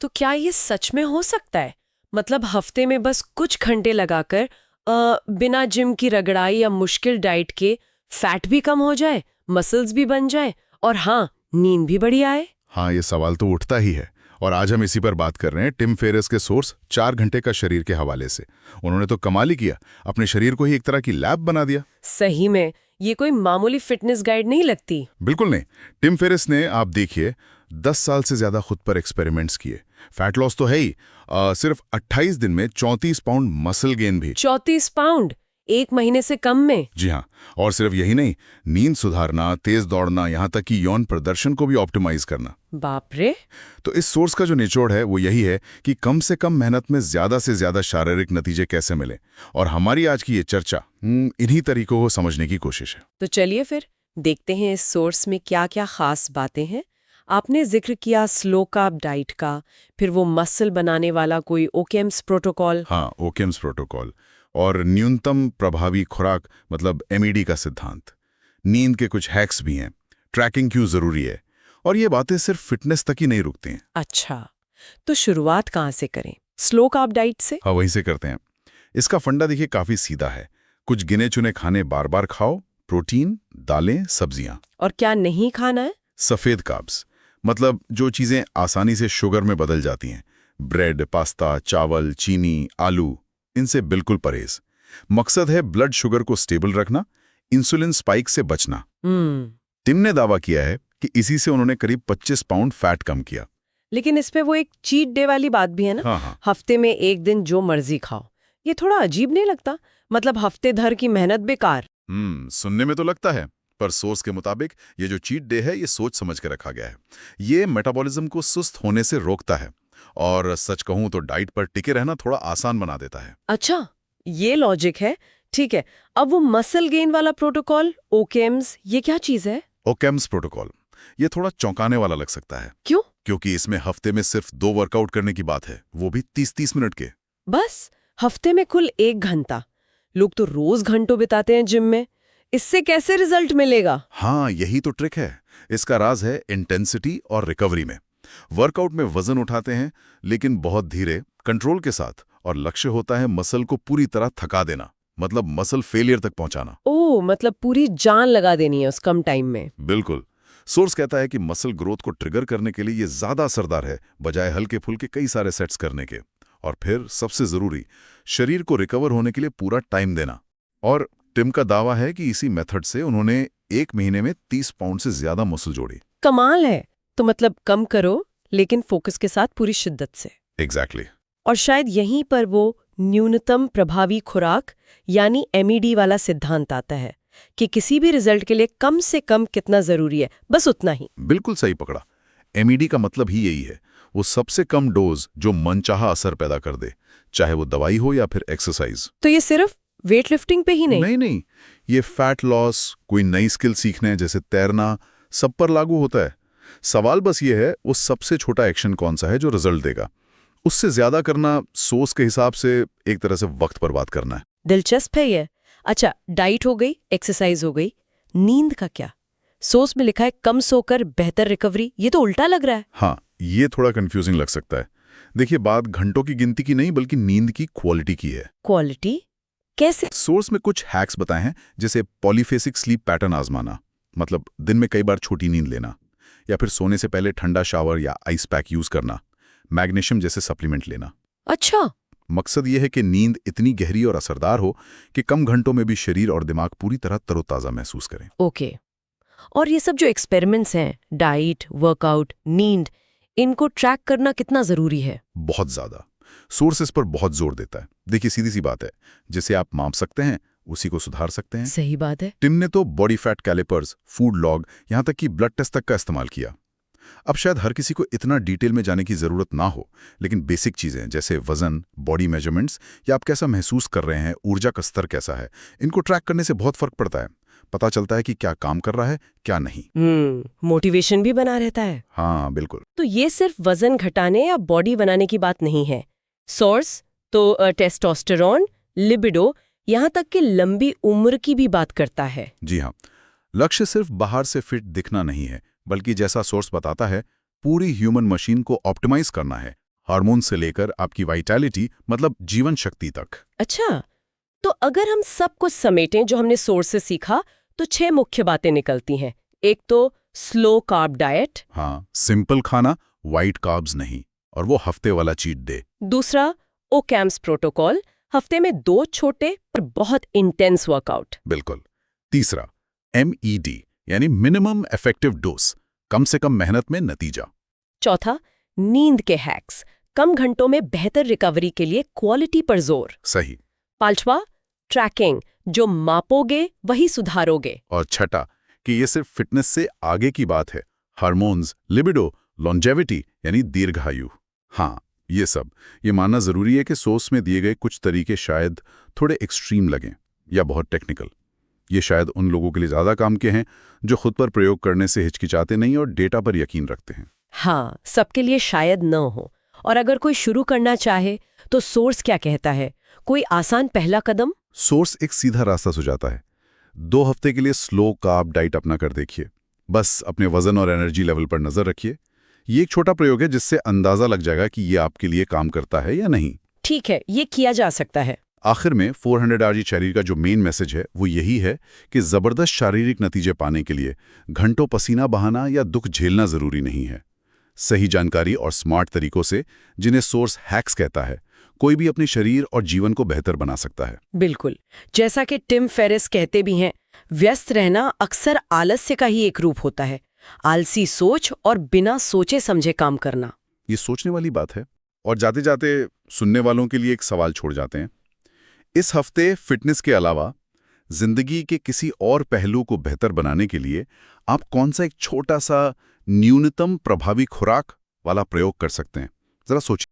तो क्या ये सच में हो सकता है? मतलब हफ्ते में बस कुछ घंटे लगाकर बिना जिम की रगड़ाई या मुश्किल डाइट के फैट भी कम हो जाए, मसल्स भी बन जाए और हाँ, नींद भी बढ़िया आए? हाँ, ये सवाल तो उठता ही है। और आज हम इसी पर बात कर रहे हैं टिम फेरिस के सोर्स 4 घंटे का शरीर के हवाले से। उन्होंने तो कमाल ही किया, अपने शरीर को ही एक तरह की लैब बना दिया। सही में ये कोई मामूली फिटनेस गाइड नहीं लगती। बिल्कुल नहीं। टिम फेरिस ने, आप देखिए, 10 साल से ज्यादा खुद पर एक्सपेरिमेंट्स किए। फैट लॉस तो है ही, सिर्फ 28 दिन में 34 पाउंड मसल गेन भी। 34 पाउंड 1 महीने से कम में? जी हाँ, और सिर्फ यही नहीं, नींद सुधारना, तेज दौड़ना, यहाँ तक कि यौन प्रदर्शन को भी ऑप्टिमाइज करना। बाप रे। तो इस सोर्स का जो निचोड़ है वो यही है कि कम से कम मेहनत में ज्यादा से ज्यादा शारीरिक नतीजे कैसे मिले। और हमारी आज की ये चर्चा इन्हीं तरीकों को समझने की कोशिश है। तो चलिए फिर देखते हैं इस सोर्स में क्या क्या खास बातें हैं। आपने जिक्र किया स्लो कार्ब डाइट का, फिर वो मसल बनाने वाला कोई ओकेम्स प्रोटोकॉल। हाँ, ओकेम्स प्रोटोकॉल और न्यूनतम प्रभावी खुराक मतलब एमईडी का सिद्धांत। नींद के कुछ हैक्स भी हैं, ट्रैकिंग क्यों जरूरी है। और ये बातें सिर्फ फिटनेस तक ही नहीं रुकती हैं। अच्छा, तो शुरुआत कहाँ से करें? स्लो कार्ब डाइट से? हाँ, वहीं से करते हैं। इसका फंडा देखिए काफी सीधा है। कुछ गिने चुने खाने बार बार खाओ, प्रोटीन, दालें, सब्जियां। और क्या नहीं खाना है? सफेद कार्ब्स, मतलब जो चीजें आसानी से शुगर में बदल जाती हैं, ब्रेड, पास्ता, चावल, चीनी, आलू, इनसे बिल्कुल परहेज। मकसद है ब्लड शुगर को स्टेबल रखना, इंसुलिन स्पाइक से बचना। टिम ने दावा किया है कि इसी से उन्होंने करीब 25 पाउंड फैट कम किया। लेकिन इसमें वो एक चीट डे वाली बात भी है ना? हाँ। हफ्ते में एक दिन जो मर्जी खाओ, ये थोड़ा अजीब नहीं लगता? मतलब हफ्ते भर की मेहनत बेकार। सुनने में तो लगता है, पर सोर्स के मुताबिक ये जो चीट डे है ये सोच समझ के रखा गया है। ये मेटाबॉलिज्म को सुस्त होने से रोकता है और सच कहूं तो डाइट पर टिके रहना थोड़ा आसान बना देता है। अच्छा, ये लॉजिक है। ठीक है, अब वो मसल गेन वाला प्रोटोकॉल ओकेम्स, ये क्या चीज है? ओकेम्स प्रोटोकॉल, ये थोड़ा चौंकाने वाला लग सकता है। क्यों? क्योंकि इसमें हफ्ते में सिर्फ 2 वर्कआउट करने की बात है, वो भी 30-30 मिनट के। बस हफ्ते में कुल 1 घंटा? लोग तो रोज घंटों बिताते हैं जिम में, इससे कैसे रिजल्ट मिलेगा? हाँ, यही तो ट्रिक है। इसका राज है इंटेंसिटी और रिकवरी में। वर्कआउट में वजन उठाते हैं, लेकिन बहुत धीरे, कंट्रोल के साथ, और लक्ष्य होता है मसल को पूरी तरह थका देना, मतलब मसल फेलियर तक पहुंचाना। ओह, मतलब पूरी जान लगा देनी है उस कम टाइम में। बिल्कुल। सोर्स कहता है कि मसल ग्रोथ को ट्रिगर करने के लिए ये ज्यादा असरदार है, बजाय हल्के फुल्के कई सारे सेट्स करने के। और फिर सबसे जरूरी, शरीर को रिकवर होने के लिए पूरा टाइम देना। और टिम का दावा है कि इसी मेथड से उन्होंने 1 महीने में 30 पाउंड से ज्यादा मसल जोड़ी। कमाल है। तो मतलब कम करो, लेकिन फोकस के साथ पूरी शिद्दत से। एग्जैक्टली। और शायद यहीं पर वो न्यूनतम प्रभावी खुराक यानी एमईडी वाला सिद्धांत आता है कि किसी भी रिजल्ट के लिए कम से कम कितना जरूरी है, बस उतना ही। बिल्कुल सही पकड़ा। एमईडी का मतलब ही यही है, वो सबसे कम डोज जो मनचाहा असर पैदा कर दे, चाहे वो दवाई हो या फिर एक्सरसाइज। तो ये सिर्फ वेट लिफ्टिंग पे ही नहीं? नहीं, ये फैट लॉस, कोई नई स्किल सीखने जैसे तैरना, सब पर लागू होता है। सवाल बस ये है, वो सबसे छोटा एक्शन कौन सा है जो रिजल्ट देगा। उससे ज्यादा करना सोच के हिसाब से एक तरह से वक्त बर्बाद करना है। दिलचस्प है ये। अच्छा, डाइट हो गई, एक्सरसाइज हो गई, नींद का क्या? सोर्स में लिखा है कम सोकर बेहतर रिकवरी, ये तो उल्टा लग रहा है। हाँ, ये थोड़ा कंफ्यूजिंग लग सकता है। देखिए, बात घंटों की गिनती की नहीं बल्कि नींद की क्वालिटी की है। क्वालिटी कैसे? सोर्स में कुछ हैक्स बताए हैं, जैसे पॉलीफेसिक स्लीप पैटर्न आजमाना, मतलब दिन में कई बार छोटी नींद लेना, या फिर सोने से पहले ठंडा शावर या आइस पैक यूज करना, मैग्नीशियम जैसे सप्लीमेंट लेना। अच्छा। मकसद ये है कि नींद इतनी गहरी और असरदार हो कि कम घंटों में भी शरीर और दिमाग पूरी तरह तरोताजा महसूस करें। ओके। और ये सब जो एक्सपेरिमेंट्स हैं, डाइट, वर्कआउट, नींद, इनको ट्रैक करना कितना जरूरी है? बहुत ज्यादा। सोर्स इस पर बहुत जोर देता है। देखिए, सीधी सी बात है, जिसे आप माप सकते हैं उसी को सुधार सकते हैं। सही बात है। टिम ने तो body fat calipers, food log, यहां तक कि ब्लड टेस्ट तक का इस्तेमाल किया। अब शायद हर किसी को इतना डिटेल में जाने की जरूरत ना हो, लेकिन बेसिक चीजें जैसे वजन, बॉडी मेजरमेंट्स, या आप कैसा महसूस कर रहे हैं, ऊर्जा का स्तर कैसा है, इनको ट्रैक करने से बहुत फर्क पड़ता है। पता चलता है कि क्या काम कर रहा है, क्या नहीं। मोटिवेशन भी बना रहता है। हाँ, बिल्कुल। तो ये सिर्फ वजन घटाने या बॉडी बनाने की बात नहीं है। सोर्स तो टेस्टोस्टेरोन, लिबिडो, यहाँ तक कि लंबी उम्र की भी बात करता है। जी हाँ, लक्ष्य सिर्फ बाहर से फिट दिखना नहीं है, बल्कि जैसा सोर्स बताता है, पूरी ह्यूमन मशीन को ऑप्टिमाइज करना है, हार्मोन से लेकर आपकी वाइटैलिटी मतलब जीवन शक्ति तक। अच्छा, तो अगर हम सब कुछ समेटें जो हमने सोर्स से सीखा, तो 6 मुख्य बातें निकलती हैं। एक तो स्लो कार्ब डाइट। हाँ, सिंपल खाना, वाइट कार्ब्स नहीं, और वो हफ्ते वाला चीट डे। दूसरा, ओकैम्स प्रोटोकॉल, हफ्ते में 2 छोटे पर बहुत इंटेंस वर्कआउट। बिल्कुल। तीसरा, MED यानी मिनिमम इफेक्टिव डोज, कम से कम मेहनत में नतीजा। चौथा, नींद के हैक्स, कम घंटों में बेहतर रिकवरी के लिए क्वालिटी पर जोर। सही। पांचवा, ट्रैकिंग, जो मापोगे वही सुधारोगे। और छठा कि ये सिर्फ फिटनेस से आगे की बात है, हार्मोन्स, लिबिडो, लॉन्जेविटी यानी दीर्घायु। हाँ, ये सब ये मानना जरूरी है कि सोर्स में दिए गए कुछ तरीके शायद थोड़े एक्सट्रीम लगें या बहुत टेक्निकल। ये शायद उन लोगों के लिए ज़्यादा काम के हैं जो खुद पर प्रयोग करने से हिचकिचाते नहीं और डेटा पर यकीन रखते हैं। हाँ, सबके लिए शायद न हो। और अगर कोई शुरू करना चाहे तो सोर्स क्या कहता है? कोई आसान पहला कदम? सोर्स एक सीधा रास्ता सुझाता है। 2 हफ्ते के लिए स्लो कार्ब डाइट अपना कर देखिए। बस अपने वजन और एनर्जी लेवल पर नजर रखिए। ये एक छोटा प्रयोग है जिससे अंदाजा लग जाएगा कि ये आपके लिए काम करता है या नहीं। ठीक है, ये किया जा सकता है। आखिर में 400 RG चैलेंज का जो मेन मैसेज है वो यही है कि जबरदस्त शारीरिक नतीजे पाने के लिए घंटों पसीना बहाना या दुख झेलना जरूरी नहीं है। सही जानकारी और स्मार्ट तरीकों से, जिन्हें सोर्स हैक्स कहता है, कोई भी अपने शरीर और जीवन को बेहतर बना सकता है। बिल्कुल, जैसा कि टिम फेरिस कहते भी हैं, व्यस्त रहना अक्सर आलस्य का ही एक रूप होता है। आलसी सोच और बिना सोचे समझे काम करना। ये सोचने वाली बात है। और जाते जाते सुनने वालों के लिए एक सवाल छोड़ जाते हैं। इस हफ्ते फिटनेस के अलावा जिंदगी के किसी और पहलू को बेहतर बनाने के लिए आप कौन सा एक छोटा सा न्यूनतम प्रभावी खुराक वाला प्रयोग कर सकते हैं? जरा सोचिए।